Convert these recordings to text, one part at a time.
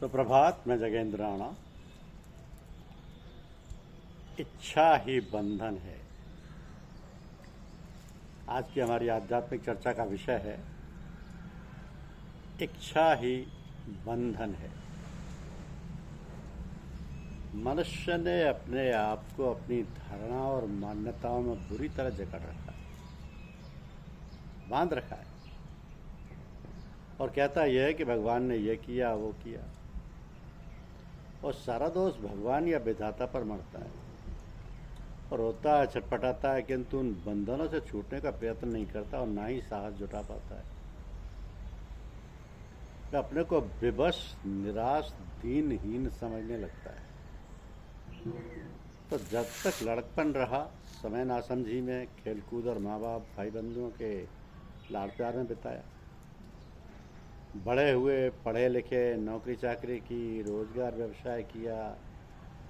सुप्रभात। मैं जगेंद्र राणा। इच्छा ही बंधन है। आज की हमारी आध्यात्मिक चर्चा का विषय है इच्छा ही बंधन है। मनुष्य ने अपने आप को अपनी धारणा और मान्यताओं में बुरी तरह जकड़ रखा है, बांध रखा है और कहता यह है कि भगवान ने यह किया वो किया, और सारा दोष भगवान या विधाता पर मरता है और रोता है, छटपटाता है, किंतु उन बंधनों से छूटने का प्रयत्न नहीं करता और ना ही साहस जुटा पाता है। वह अपने को विवश, निराश, दीनहीन समझने लगता है। तो जब तक लड़कपन रहा, समय नासमझी में, खेलकूद और माँ बाप भाई बंधुओं के लाड़ प्यार में बिताया। बड़े हुए, पढ़े लिखे, नौकरी चाकरी की, रोजगार व्यवसाय किया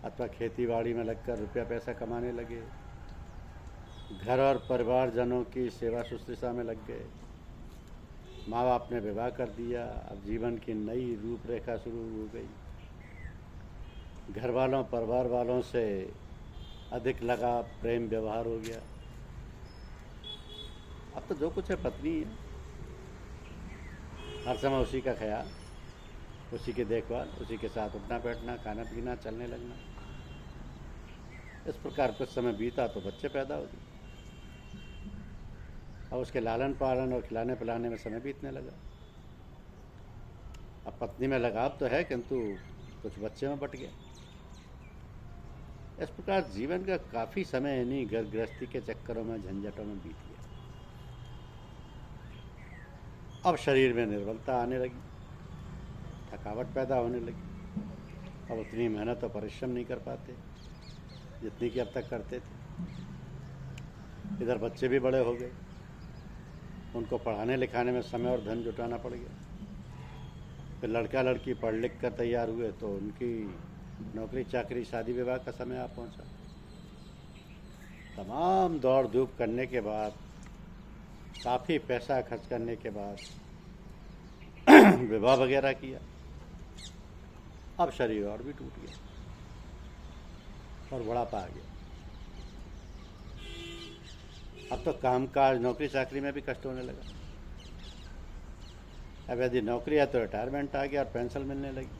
अथवा खेती बाड़ी में लगकर रुपया पैसा कमाने लगे। घर और परिवारजनों की सेवा शुश्रूषा में लग गए। माँ बाप ने विवाह कर दिया। अब जीवन की नई रूपरेखा शुरू हो गई। घर वालों परिवार वालों से अधिक लगा प्रेम व्यवहार हो गया। अब तो जो कुछ है पत्नी है, हर समय उसी का ख्याल, उसी की देखभाल, उसी के साथ उठना बैठना, खाना पीना, चलने लगना। इस प्रकार कुछ समय बीता तो बच्चे पैदा हो गए और उसके लालन पालन और खिलाने पिलाने में समय बीतने लगा। अब पत्नी में लगाव तो है, किंतु कुछ बच्चे में बट गया। इस प्रकार जीवन का काफ़ी समय इन्हीं घर गृहस्थी के चक्करों में, झंझटों में बीत गया। अब शरीर में निर्बलता आने लगी, थकावट पैदा होने लगी। अब उतनी मेहनत और परिश्रम नहीं कर पाते जितनी कि अब तक करते थे। इधर बच्चे भी बड़े हो गए, उनको पढ़ाने लिखाने में समय और धन जुटाना पड़ गया। फिर लड़का लड़की पढ़ लिख कर तैयार हुए तो उनकी नौकरी चाकरी, शादी विवाह का समय आ पहुंचा। तमाम दौड़ धूप करने के बाद, काफ़ी पैसा खर्च करने के बाद विवाह वगैरह किया। अब शरीर और भी टूट गया और बुढ़ापा आ गया। अब तो कामकाज, नौकरी चाकरी में भी कष्ट होने लगा। अब यदि नौकरी है तो रिटायरमेंट आ गया और पेंशन मिलने लगी।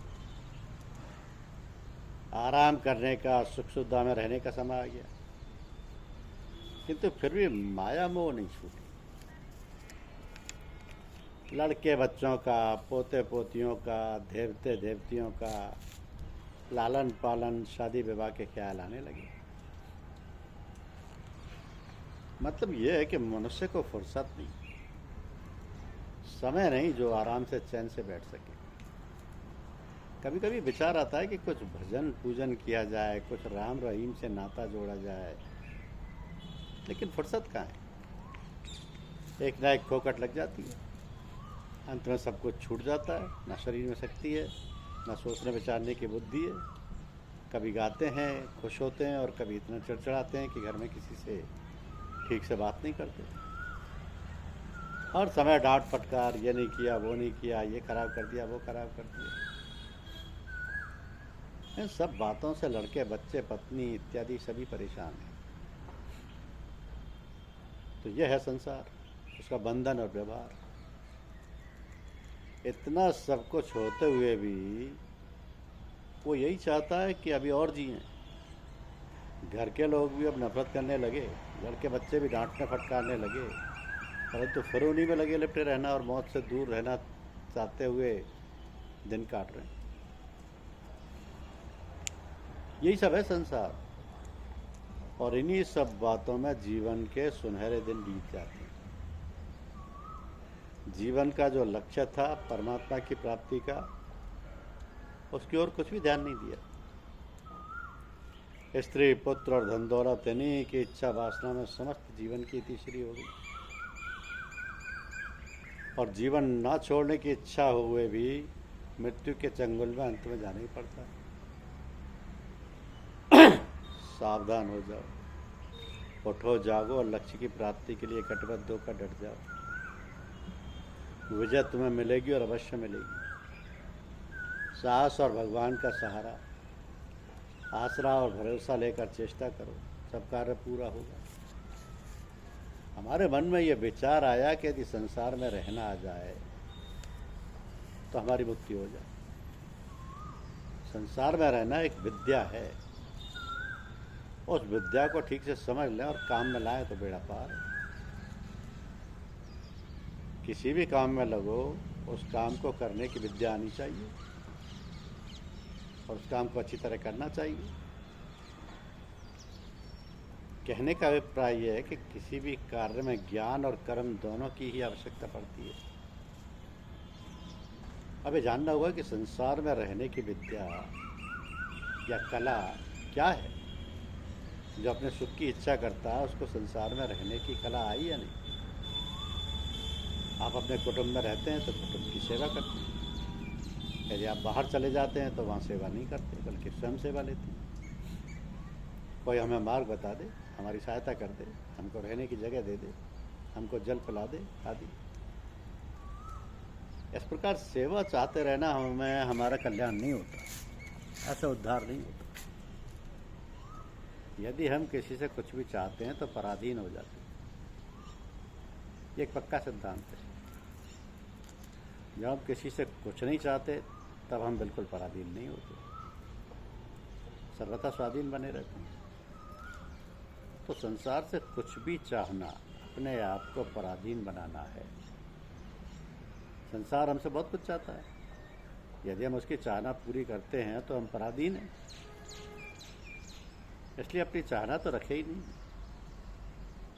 आराम करने का, सुख सुविधा में रहने का समय आ गया, किंतु फिर भी माया मोह नहीं छूटी। लड़के बच्चों का, पोते पोतियों का, देवते देवतियों का लालन पालन, शादी विवाह के ख्याल आने लगे। मतलब यह है कि मनुष्य को फुर्सत नहीं, समय नहीं जो आराम से चैन से बैठ सके। कभी कभी विचार आता है कि कुछ भजन पूजन किया जाए, कुछ राम रहीम से नाता जोड़ा जाए, लेकिन फुर्सत कहाँ है। एक ना एक खोकट लग जाती है, अंत में सब कुछ छूट जाता है। ना शरीर में शक्ति है, ना सोचने विचारने की बुद्धि है। कभी गाते हैं, खुश होते हैं, और कभी इतना चिड़चिड़ाते हैं कि घर में किसी से ठीक से बात नहीं करते। हर समय डांट फटकार, ये नहीं किया, वो नहीं किया, ये खराब कर दिया, वो खराब कर दिया। इन सब बातों से लड़के, बच्चे, पत्नी इत्यादि सभी परेशान हैं। तो यह है संसार, उसका बंधन और व्यवहार। इतना सब कुछ होते हुए भी वो यही चाहता है कि अभी और जिएं। घर के लोग भी अब नफरत करने लगे, लड़के बच्चे भी डांटने फटकारने लगे, परंतु फिर उन्हीं में लगे लिपटे रहना और मौत से दूर रहना चाहते हुए दिन काट रहे हैं। यही सब है संसार, और इन्हीं सब बातों में जीवन के सुनहरे दिन बीत जाते हैं। जीवन का जो लक्ष्य था परमात्मा की प्राप्ति का, उसकी ओर कुछ भी ध्यान नहीं दिया। स्त्री, पुत्र और धन दौलत, इन्हीं की इच्छा वासना में समस्त जीवन की इतिश्री हो गई, और जीवन ना छोड़ने की इच्छा हुए भी मृत्यु के चंगुल में अंत में जाना ही पड़ता है। सावधान हो जाओ, उठो जागो और लक्ष्य की प्राप्ति के लिए कटिबद्ध होकर डट जाओ। विजय तुम्हें मिलेगी और अवश्य मिलेगी। साहस और भगवान का सहारा, आसरा और भरोसा लेकर चेष्टा करो, सब कार्य पूरा होगा। हमारे मन में ये विचार आया कि यदि संसार में रहना आ जाए तो हमारी मुक्ति हो जाए। संसार में रहना एक विद्या है, उस विद्या को ठीक से समझ लें और काम में लाएं तो बेड़ा पार है। किसी भी काम में लगो, उस काम को करने की विद्या आनी चाहिए और उस काम को अच्छी तरह करना चाहिए। कहने का अभिप्राय यह है कि किसी भी कार्य में ज्ञान और कर्म दोनों की ही आवश्यकता पड़ती है। अब ये जानना होगा कि संसार में रहने की विद्या या कला क्या है। जो अपने सुख की इच्छा करता है उसको संसार में रहने की कला आई या नहीं। आप अपने कुटुंब में रहते हैं तो कुटुंब की सेवा करते हैं। यदि आप बाहर चले जाते हैं तो वहाँ सेवा नहीं करते बल्कि स्वयं सेवा लेते हैं। कोई हमें मार्ग बता दे, हमारी सहायता कर दे, हमको रहने की जगह दे दे, हमको जल पिला दे आदि। इस प्रकार सेवा चाहते रहना हमें हमारा कल्याण नहीं होता, ऐसा उद्धार नहीं होता। यदि हम किसी से कुछ भी चाहते हैं तो पराधीन हो जाते हैं। ये एक पक्का सिद्धांत है। जब हम किसी से कुछ नहीं चाहते तब हम बिल्कुल पराधीन नहीं होते, सर्वथा स्वाधीन बने रहते हैं। तो संसार से कुछ भी चाहना अपने आप को पराधीन बनाना है। संसार हमसे बहुत कुछ चाहता है, यदि हम उसकी चाहना पूरी करते हैं तो हम पराधीन हैं। इसलिए अपनी चाहना तो रखे ही नहीं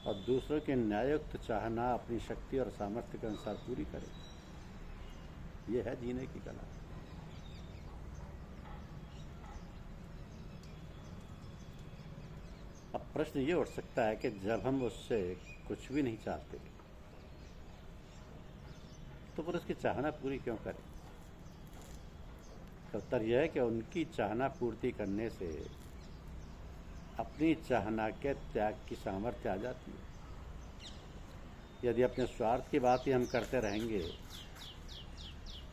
और दूसरों की न्यायोक्त चाहना अपनी शक्ति और सामर्थ्य के अनुसार पूरी करें। यह है जीने की कला। अब प्रश्न ये उठ सकता है कि जब हम उससे कुछ भी नहीं चाहते तो फिर उसकी चाहना पूरी क्यों करें। तो उत्तर यह है कि उनकी चाहना पूर्ति करने से अपनी चाहना के त्याग की सामर्थ्य आ जाती है। यदि अपने स्वार्थ की बात ही हम करते रहेंगे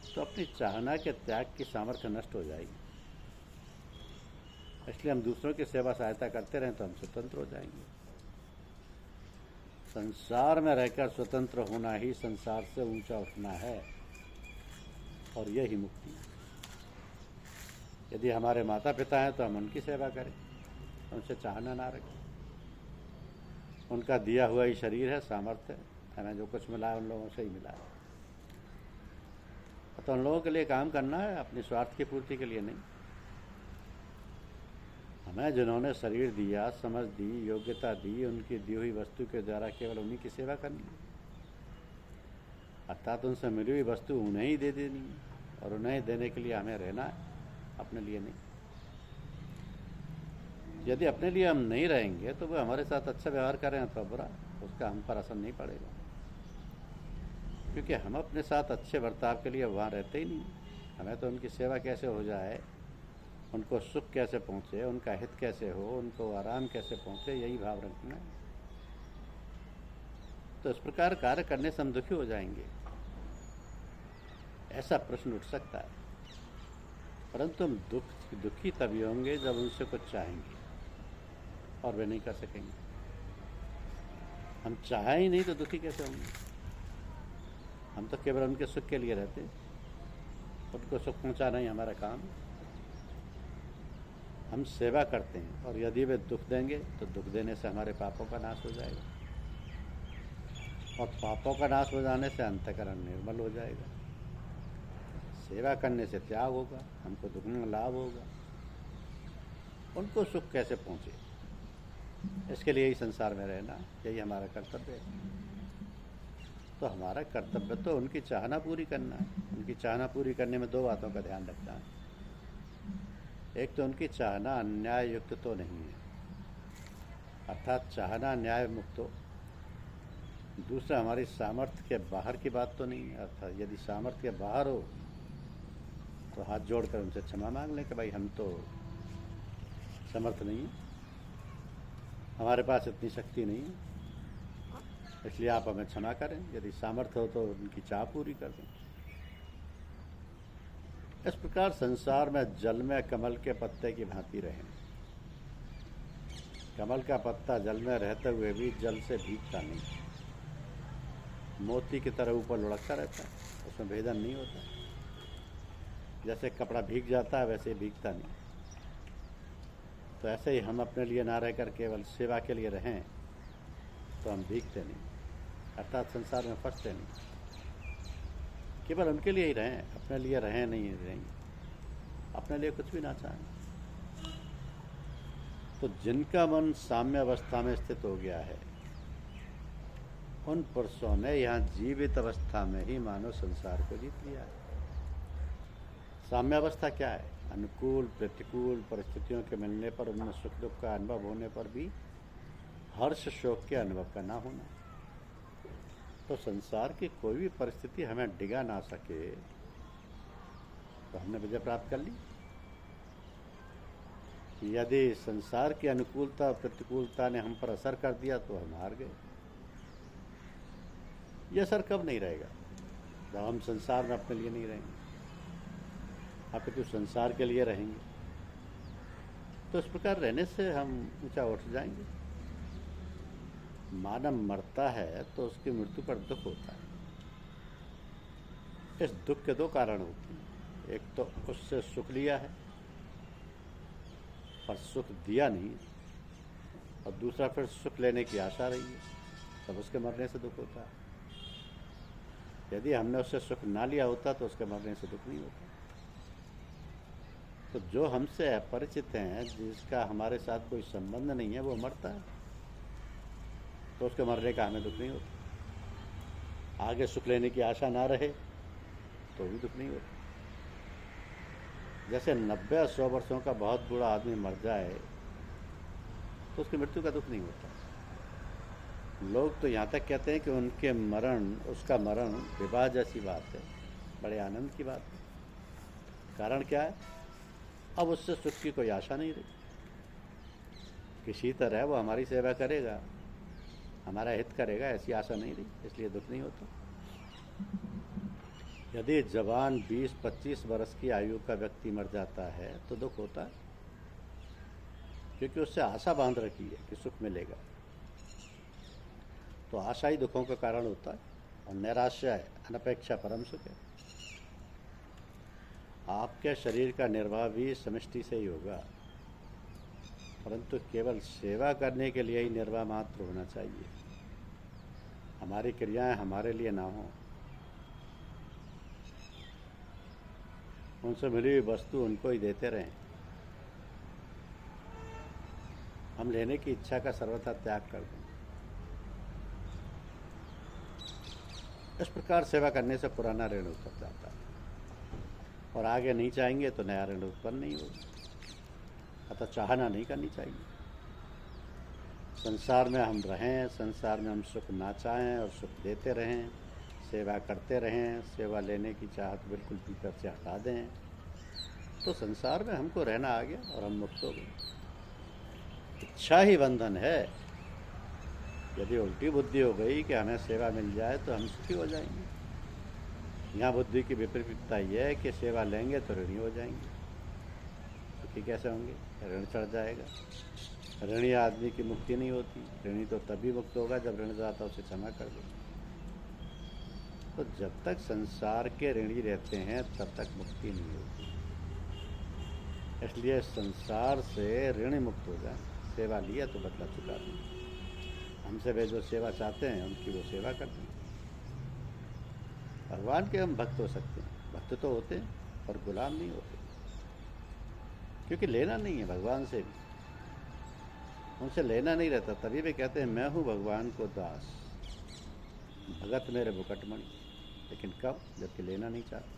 तो अपनी चाहना के त्याग की सामर्थ्य नष्ट हो जाएगी। इसलिए हम दूसरों की सेवा सहायता करते रहें तो हम स्वतंत्र हो जाएंगे। संसार में रहकर स्वतंत्र होना ही संसार से ऊंचा उठना है और यही मुक्ति है। यदि हमारे माता पिता हैं तो हम उनकी सेवा करें, उनसे चाहना ना रखें। उनका दिया हुआ ही शरीर है, सामर्थ्य है, हमें जो कुछ मिला है उन लोगों से ही मिला है। तो उन लोगों के लिए काम करना है, अपने स्वार्थ की पूर्ति के लिए नहीं। हमें जिन्होंने शरीर दिया, समझ दी, योग्यता दी, उनकी दी हुई वस्तु के द्वारा केवल उन्हीं की सेवा करनी है। अर्थात उनसे मिली हुई वस्तु उन्हें ही दे देनी है और उन्हें देने के लिए हमें रहना है, अपने लिए नहीं। यदि अपने लिए हम नहीं रहेंगे तो वो हमारे साथ अच्छा व्यवहार करें तो बुरा, उसका हम पर असर नहीं पड़ेगा, क्योंकि हम अपने साथ अच्छे बर्ताव के लिए वहाँ रहते ही नहीं। हमें तो उनकी सेवा कैसे हो जाए, उनको सुख कैसे पहुँचे, उनका हित कैसे हो, उनको आराम कैसे पहुँचे, यही भाव रखना है। तो इस प्रकार कार्य करने से हम दुखी हो जाएंगे, ऐसा प्रश्न उठ सकता है। परंतु हम दुखी तभी होंगे जब उनसे कुछ चाहेंगे और वे नहीं कर सकेंगे। हम चाहे ही नहीं तो दुखी कैसे होंगे। हम तो केवल उनके सुख के लिए रहते हैं, उनको सुख पहुंचाना ही हमारा काम है। हम सेवा करते हैं और यदि वे दुख देंगे तो दुख देने से हमारे पापों का नाश हो जाएगा और पापों का नाश हो जाने से अंतःकरण निर्मल हो जाएगा। सेवा करने से त्याग होगा, हमको दुगना लाभ होगा। उनको सुख कैसे पहुँचे, इसके लिए ही संसार में रहना, यही हमारा कर्तव्य है। तो हमारा कर्तव्य तो उनकी चाहना पूरी करना है। उनकी चाहना पूरी करने में दो बातों का ध्यान रखना है। एक तो उनकी चाहना अन्याय युक्त तो नहीं है, अर्थात चाहना न्याय मुक्त हो। दूसरा, हमारी सामर्थ्य के बाहर की बात तो नहीं है, अर्थात यदि सामर्थ्य के बाहर हो तो हाथ जोड़कर उनसे क्षमा मांग लें कि भाई हम तो समर्थ नहीं है, हमारे पास इतनी शक्ति नहीं है, इसलिए आप हमें क्षमा करें। यदि सामर्थ्य हो तो उनकी चाह पूरी कर दें। इस प्रकार संसार में जल में कमल के पत्ते की भांति रहें। कमल का पत्ता जल में रहते हुए भी जल से भीगता नहीं, मोती की तरह ऊपर लुढ़कता रहता है, उसमें भेदन नहीं होता। जैसे कपड़ा भीग जाता है वैसे भीगता नहीं। तो ऐसे ही हम अपने लिए ना रहकर केवल सेवा के लिए रहें तो हम भीगते नहीं, अर्थात संसार में फंसते नहीं। केवल उनके लिए ही रहें, अपने लिए रहें नहीं रहेंगे, अपने लिए कुछ भी ना चाहें। तो जिनका मन साम्य अवस्था में स्थित हो गया है उन पुरुषों ने यहाँ जीवित अवस्था में ही मानव संसार को जीत लिया है। साम्य अवस्था क्या है? अनुकूल प्रतिकूल परिस्थितियों के मिलने पर उनमें सुख दुख का अनुभव होने पर भी हर्ष शोक के अनुभव का ना होना। तो संसार की कोई भी परिस्थिति हमें डिगा ना सके तो हमने विजय प्राप्त कर ली। यदि संसार की अनुकूलता और प्रतिकूलता ने हम पर असर कर दिया तो हम हार गए। यह असर कब नहीं रहेगा? जब हम संसार में अपने लिए नहीं रहेंगे, अपितु संसार के लिए रहेंगे। तो इस प्रकार रहने से हम ऊंचा उठ जाएंगे। मानव मरता है तो उसकी मृत्यु पर दुख होता है। इस दुख के दो कारण होते हैं। एक तो उससे सुख लिया है पर सुख दिया नहीं, और दूसरा फिर सुख लेने की आशा रही है, तब उसके मरने से दुख होता है। यदि हमने उससे सुख ना लिया होता तो उसके मरने से दुख नहीं होता। तो जो हमसे अपरिचित हैं, जिसका हमारे साथ कोई संबंध नहीं है, वो मरता है तो उसके मरने का हमें दुख नहीं होता। आगे सुख लेने की आशा ना रहे तो भी दुख नहीं होता। जैसे 90-100 वर्षों का बहुत बूढ़ा आदमी मर जाए तो उसकी मृत्यु का दुख नहीं होता। लोग तो यहाँ तक कहते हैं कि उसका मरण विवाह जैसी बात है, बड़े आनंद की बात है। कारण क्या है? अब उससे सुख की कोई आशा नहीं रही। किसी तरह वो हमारी सेवा करेगा, हमारा हित करेगा, ऐसी आशा नहीं रही, इसलिए दुख नहीं होता। यदि जवान 20-25 वर्ष की आयु का व्यक्ति मर जाता है तो दुख होता है, क्योंकि उससे आशा बांध रखी है कि सुख मिलेगा। तो आशा ही दुखों का कारण होता है, और निराशा है अनपेक्षा परम सुख है। आपके शरीर का निर्वाह भी समष्टि से ही होगा, परंतु केवल सेवा करने के लिए ही निर्वाह मात्र होना चाहिए। हमारी क्रियाएं हमारे लिए ना हो, उनसे मिली हुई वस्तु उनको ही देते रहें। हम लेने की इच्छा का सर्वथा त्याग कर दें। इस प्रकार सेवा करने से पुराना ऋण उतर जाता है, और आगे नहीं चाहेंगे तो नया ऋण उत्पन्न नहीं होगा। अतः चाहना नहीं करनी चाहिए। संसार में हम रहें, संसार में हम सुख ना चाहें और सुख देते रहें, सेवा करते रहें, सेवा लेने की चाहत बिल्कुल भीतर से हटा दें, तो संसार में हमको रहना आ गया और हम मुक्त हो गए। इच्छा ही बंधन है। यदि उल्टी बुद्धि हो गई कि हमें सेवा मिल जाए तो हम सुखी हो जाएंगे। यहाँ बुद्धि की विपरीतता ये है कि सेवा लेंगे तो ऋणी हो जाएंगे। सुखी कैसे होंगे? ऋण चढ़ जाएगा। ऋणी आदमी की मुक्ति नहीं होती। ऋणी तो तभी मुक्त होगा जब ऋणदाता उसे क्षमा कर दे। तो जब तक संसार के ऋणी रहते हैं तब तक मुक्ति नहीं होती। इसलिए संसार से ऋण मुक्त हो जाए। सेवा लिया तो बदला चुका दें। हमसे वे जो सेवा चाहते हैं उनकी वो सेवा करते हैं। भगवान के हम भक्त हो सकते हैं, भक्त तो होते हैं पर गुलाम नहीं होते, क्योंकि लेना नहीं है भगवान से भी। उनसे लेना नहीं रहता, तभी वे कहते हैं मैं हूँ भगवान को दास, भगत मेरे मुकटमणि। लेकिन कब? जबकि लेना नहीं चाहते।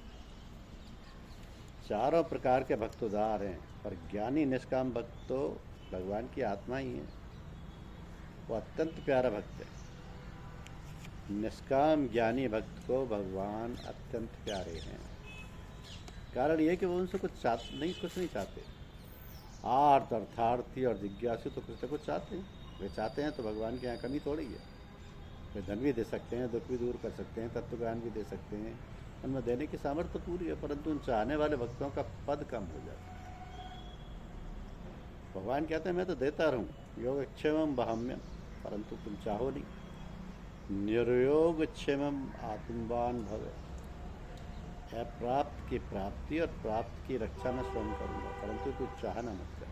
चारों प्रकार के भक्त उदार हैं, पर ज्ञानी निष्काम भक्त तो भगवान की आत्मा ही है। वो अत्यंत प्यारा भक्त है। निष्काम ज्ञानी भक्त को भगवान अत्यंत प्यारे हैं। कारण ये कि वो उनसे कुछ नहीं चाहते। आर्त, अर्थार्थी और जिज्ञासु तो कुछ न कुछ चाहते हैं। वे चाहते हैं तो भगवान के यहाँ कमी थोड़ी है। वे धन भी दे सकते हैं, दुख भी दूर कर सकते हैं, तत्व ज्ञान भी दे सकते हैं, उनमें देने की सामर्थ्य पूरी है, परंतु उन चाहने वाले भक्तों का पद कम हो जाता है। भगवान कहते हैं मैं तो देता रहूं, योगक्षेमम बहम्यम, परंतु तुम चाहो नहीं। निर्योगक्षेमम आत्मवान भवे, अप्राप्त की प्राप्ति और प्राप्त की रक्षा मैं स्वयं करूंगा, परंतु तू चाहना मत कर।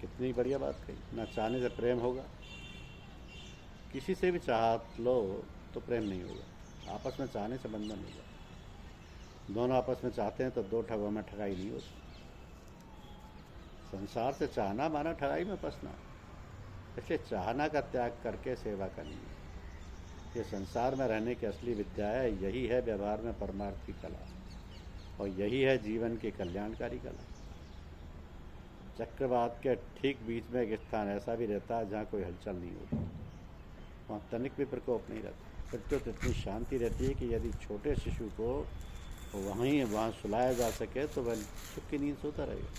कितनी बढ़िया बात कही। ना चाहने से प्रेम होगा, किसी से भी चाह लो तो प्रेम नहीं होगा, आपस में चाहने से बंधन होगा। दोनों आपस में चाहते हैं तो दो ठगों में ठगाई नहीं होती। संसार से चाहना माना ठगाई में फंसना, इसलिए चाहना का त्याग करके सेवा करनी है। ये संसार में रहने की असली विद्या है, यही है व्यवहार में परमार्थ की कला, और यही है जीवन की कल्याणकारी कला। चक्रवात के ठीक बीच में एक स्थान ऐसा भी रहता है जहाँ कोई हलचल नहीं होती, वहाँ तनिक भी प्रकोप नहीं रहता, फिर तो इतनी शांति रहती है कि यदि छोटे शिशु को वहाँ सुलाया जा सके तो वह सुख की नींद सोता रहेगा।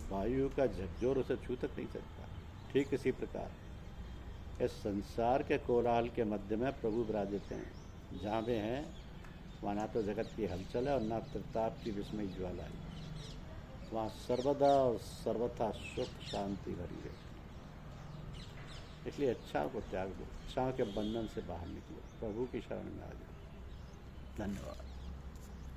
वायु का झकझोर उसे छू तक नहीं सकता। ठीक इसी प्रकार इस संसार के कोलाहल के मध्य में प्रभु विराजित हैं। जहाँ वे हैं वहाँ ना तो जगत की हलचल है और ना त्रिताप की विस्मय ज्वाला है। वहाँ सर्वदा और सर्वथा सुख शांति भरी है। इसलिए इच्छाओं को त्याग दो, इच्छाओं के बंधन से बाहर निकलो, प्रभु की शरण में आ जाओ। धन्यवाद।